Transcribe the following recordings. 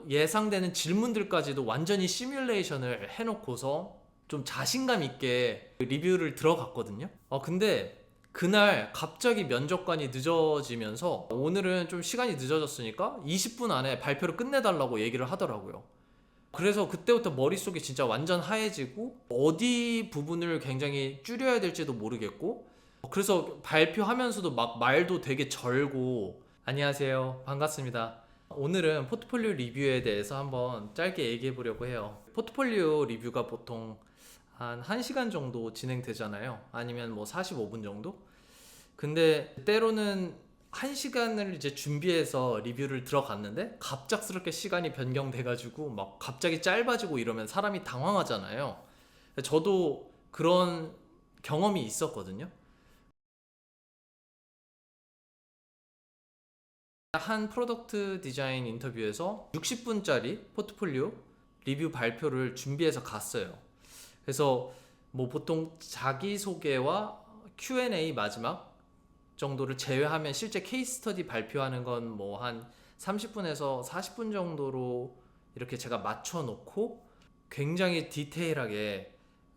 예상되는 질문들까지도 완전히 시뮬레이션을 해놓고서 좀 자신감 있게 리뷰를 들어갔거든요. 근데 그날 갑자기 면접관이 늦어지면서 오늘은 좀 시간이 늦어졌으니까 20분 안에 발표를 끝내달라고 얘기를 하더라고요. 그래서 그때부터 머릿속이 진짜 완전 하얘지고 어디 부분을 굉장히 줄여야 될지도 모르겠고, 그래서 발표하면서도 막 말도 되게 절고. 안녕하세요, 반갑습니다. 오늘은 포트폴리오 리뷰에 대해서 한번 짧게 얘기해 보려고 해요. 포트폴리오 리뷰가 보통 한 1시간 정도 진행되잖아요. 아니면 뭐 45분 정도? 근데 때로는 1시간을 이제 준비해서 리뷰를 들어갔는데 갑작스럽게 시간이 변경돼가지고 막 갑자기 짧아지고 이러면 사람이 당황하잖아요. 저도 그런 경험이 있었거든요. 한 프로덕트 디자인 인터뷰에서 60분짜리 포트폴리오 리뷰 발표를 준비해서 갔어요. 그래서 뭐 보통 자기소개와 Q&A 마지막 정도를 제외하면 실제 케이스 스터디 발표하는 건 뭐 한 30분에서 40분 정도로 이렇게 제가 맞춰 놓고 굉장히 디테일하게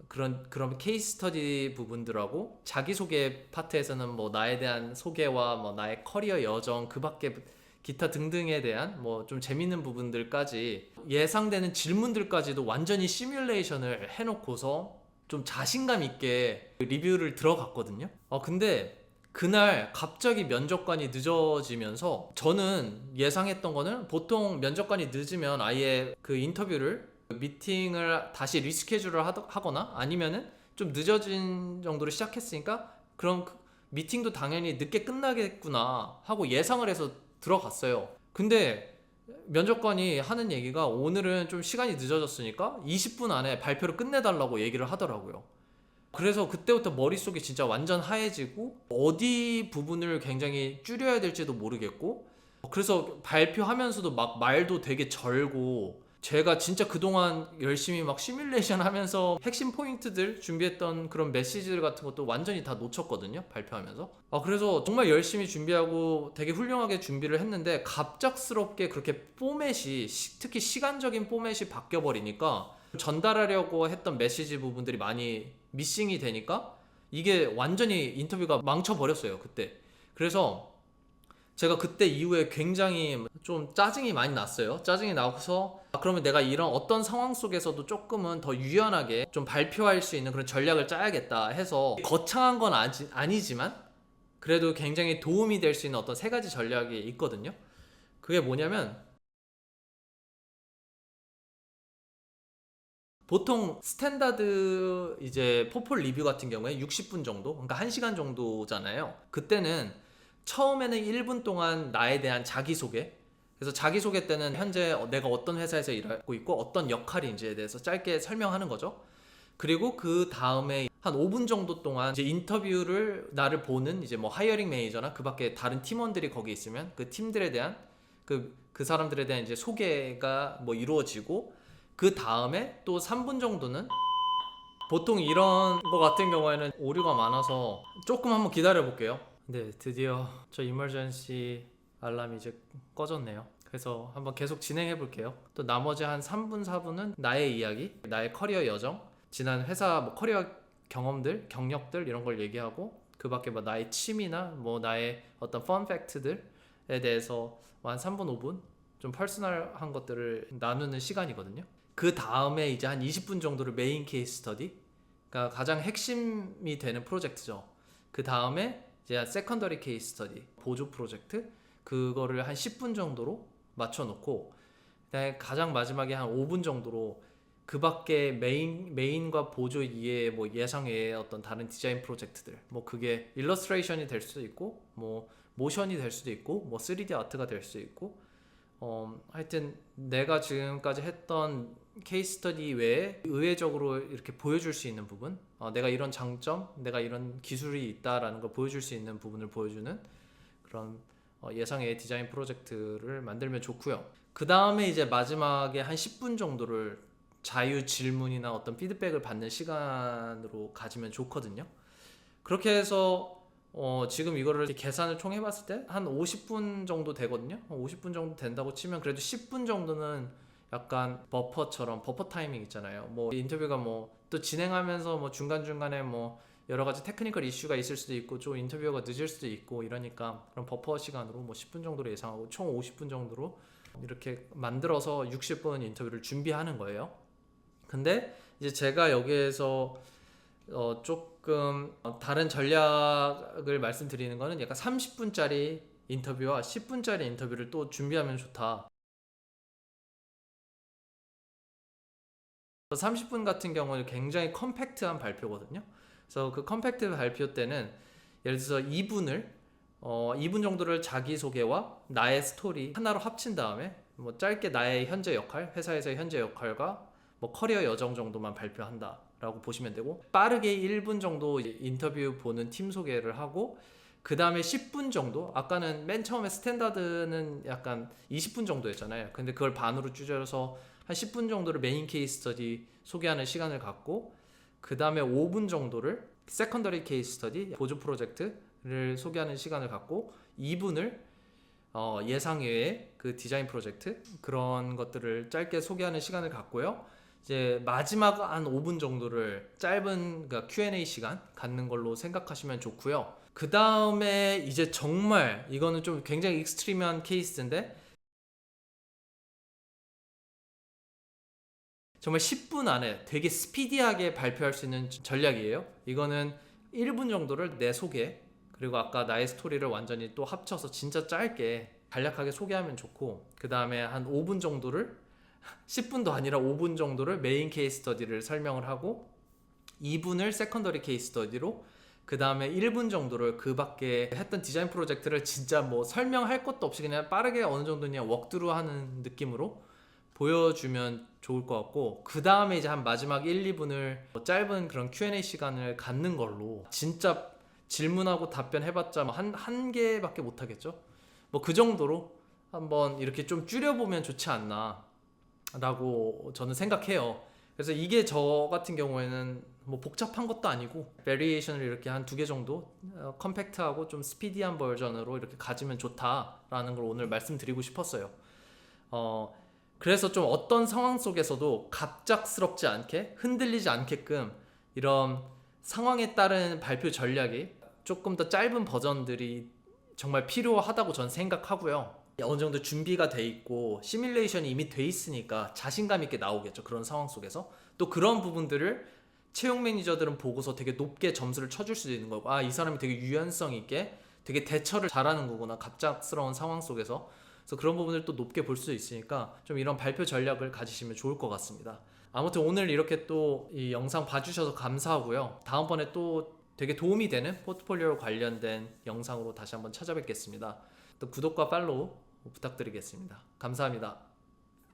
그런 케이스 스터디 부분들하고 자기소개 파트에서는 뭐 나에 대한 소개와 뭐 나의 커리어 여정 그 밖에 기타 등등에 대한 뭐 좀 재밌는 부분들까지 예상되는 질문들까지도 완전히 시뮬레이션을 해놓고서 좀 자신감 있게 리뷰를 들어갔거든요. 근데 그날 갑자기 면접관이 늦어지면서 저는 예상했던 거는 보통 면접관이 늦으면 아예 그 인터뷰를 미팅을 다시 리스케줄을 하거나 아니면은 좀 늦어진 정도로 시작했으니까 그럼 미팅도 당연히 늦게 끝나겠구나 하고 예상을 해서 들어갔어요. 근데 면접관이 하는 얘기가 오늘은 좀 시간이 늦어졌으니까 20분 안에 발표를 끝내달라고 얘기를 하더라고요. 그래서 그때부터 머릿속이 진짜 완전 하얘지고 어디 부분을 굉장히 줄여야 될지도 모르겠고, 그래서 발표하면서도 막 말도 되게 절고, 제가 진짜 그동안 열심히 막 시뮬레이션 하면서 핵심 포인트들 준비했던 그런 메시지들 같은 것도 완전히 다 놓쳤거든요, 발표하면서. 그래서 정말 열심히 준비하고 되게 훌륭하게 준비를 했는데 갑작스럽게 그렇게 포맷이 특히 시간적인 포맷이 바뀌어 버리니까 전달하려고 했던 메시지 부분들이 많이 미싱이 되니까 이게 완전히 인터뷰가 망쳐버렸어요, 그때. 그래서 제가 그때 이후에 굉장히 좀 짜증이 많이 났어요. 짜증이 나서 그러면 내가 이런 어떤 상황 속에서도 조금은 더 유연하게 좀 발표할 수 있는 그런 전략을 짜야겠다 해서 거창한 건 아니지만 그래도 굉장히 도움이 될 수 있는 어떤 3가지 전략이 있거든요. 그게 뭐냐면, 보통 스탠다드 이제 포폴 리뷰 같은 경우에 60분 정도, 그러니까 1시간 정도잖아요. 그때는 처음에는 1분 동안 나에 대한 자기소개, 그래서 자기소개 때는 현재 내가 어떤 회사에서 일하고 있고 어떤 역할인지에 대해서 짧게 설명하는 거죠. 그리고 그 다음에 한 5분 정도 동안 이제 인터뷰를 나를 보는 이제 뭐 하이어링 매니저나 그 밖에 다른 팀원들이 거기 있으면 그 팀들에 대한 그 사람들에 대한 이제 소개가 뭐 이루어지고, 그 다음에 또 3분 정도는 보통 이런 거 같은 경우에는 오류가 많아서 조금 한번 기다려 볼게요. 네, 드디어 저 이머전시 알람이 이제 꺼졌네요. 그래서 한번 계속 진행해 볼게요. 또 나머지 한 3분, 4분은 나의 이야기, 나의 커리어 여정, 지난 회사 뭐 커리어 경험들, 경력들 이런 걸 얘기하고, 그 밖에 뭐 나의 취미나 뭐 나의 어떤 펀 팩트들에 대해서 한 3분, 5분 좀 퍼스널한 것들을 나누는 시간이거든요. 그 다음에 이제 한 20분 정도를 메인 케이스 스터디, 그러니까 가장 핵심이 되는 프로젝트죠. 그 다음에 이제 세컨더리 케이스 스터디, 보조 프로젝트, 그거를 한 10분 정도로 맞춰놓고, 그다음에 가장 마지막에 한 5분 정도로 그 밖에 메인과 보조 이외에 뭐 예상 외의 어떤 다른 디자인 프로젝트들, 뭐 그게 일러스트레이션이 될 수도 있고 뭐 모션이 될 수도 있고 뭐 3D 아트가 될 수도 있고, 하여튼 내가 지금까지 했던 케이스 스터디 외에 의외적으로 이렇게 보여줄 수 있는 부분, 내가 이런 장점, 내가 이런 기술이 있다라는 걸 보여줄 수 있는 부분을 보여주는 그런 예상의 디자인 프로젝트를 만들면 좋고요. 그 다음에 이제 마지막에 한 10분 정도를 자유 질문이나 어떤 피드백을 받는 시간으로 가지면 좋거든요. 그렇게 해서 지금 이거를 이렇게 계산을 총 해봤을 때 한 50분 정도 되거든요. 50분 정도 된다고 치면 그래도 10분 정도는 약간 버퍼처럼 버퍼 타이밍 있잖아요. 뭐 인터뷰가 뭐 또 진행하면서 뭐 중간중간에 뭐 여러 가지 테크니컬 이슈가 있을 수도 있고 좀 인터뷰가 늦을 수도 있고 이러니까 그런 버퍼 시간으로 뭐 10분 정도로 예상하고 총 50분 정도로 이렇게 만들어서 60분 인터뷰를 준비하는 거예요. 근데 이제 제가 여기에서 조금 다른 전략을 말씀드리는 거는 약간 30분짜리 인터뷰와 10분짜리 인터뷰를 또 준비하면 좋다. 30분 같은 경우는 굉장히 컴팩트한 발표거든요. 그래서 그 컴팩트 발표 때는 예를 들어서 2분 정도를 자기소개와 나의 스토리 하나로 합친 다음에 뭐 짧게 나의 현재 역할, 회사에서의 현재 역할과 뭐 커리어 여정 정도만 발표한다라고 보시면 되고, 빠르게 1분 정도 인터뷰 보는 팀 소개를 하고, 그 다음에 10분 정도, 아까는 맨 처음에 스탠다드는 약간 20분 정도였잖아요. 근데 그걸 반으로 줄여서 한 10분 정도를 메인 케이스 스터디 소개하는 시간을 갖고, 그 다음에 5분 정도를 세컨더리 케이스 스터디 보조 프로젝트를 소개하는 시간을 갖고, 2분을 예상외의 그 디자인 프로젝트 그런 것들을 짧게 소개하는 시간을 갖고요. 이제 마지막 한 5분 정도를 짧은 그러니까 Q&A 시간 갖는 걸로 생각하시면 좋고요. 그 다음에 이제 정말 이거는 좀 굉장히 익스트림한 케이스인데 정말 10분 안에 되게 스피디하게 발표할 수 있는 전략이에요. 이거는 1분 정도를 내 소개, 그리고 아까 나의 스토리를 완전히 또 합쳐서 진짜 짧게 간략하게 소개하면 좋고, 그 다음에 한 5분 정도를 10분도 아니라 5분 정도를 메인 케이스 스터디를 설명을 하고, 2분을 세컨더리 케이스 스터디로, 그 다음에 1분 정도를 그 밖에 했던 디자인 프로젝트를 진짜 뭐 설명할 것도 없이 그냥 빠르게 어느 정도 그냥 웍드루 하는 느낌으로 보여주면 좋을 것 같고, 그 다음에 이제 한 마지막 1, 2분을 짧은 그런 Q&A 시간을 갖는 걸로, 진짜 질문하고 답변해봤자 한 개밖에 못하겠죠. 뭐 그 정도로 한번 이렇게 좀 줄여보면 좋지 않나 라고 저는 생각해요. 그래서 이게 저 같은 경우에는 뭐 복잡한 것도 아니고 베리에이션을 이렇게 한 2개 정도 컴팩트하고 좀 스피디한 버전으로 이렇게 가지면 좋다라는 걸 오늘 말씀드리고 싶었어요. 그래서 좀 어떤 상황 속에서도 갑작스럽지 않게 흔들리지 않게끔 이런 상황에 따른 발표 전략이 조금 더 짧은 버전들이 정말 필요하다고 저는 생각하고요. 어느 정도 준비가 돼 있고 시뮬레이션이 이미 돼 있으니까 자신감 있게 나오겠죠. 그런 상황 속에서 또 그런 부분들을 채용 매니저들은 보고서 되게 높게 점수를 쳐줄 수도 있는 거고, 아, 이 사람이 되게 유연성 있게 되게 대처를 잘하는 거구나, 갑작스러운 상황 속에서. 그래서 그런 부분을 또 높게 볼 수 있으니까 좀 이런 발표 전략을 가지시면 좋을 것 같습니다. 아무튼 오늘 이렇게 또 이 영상 봐주셔서 감사하고요. 다음번에 또 되게 도움이 되는 포트폴리오 관련된 영상으로 다시 한번 찾아뵙겠습니다. 또 구독과 팔로우 부탁드리겠습니다. 감사합니다.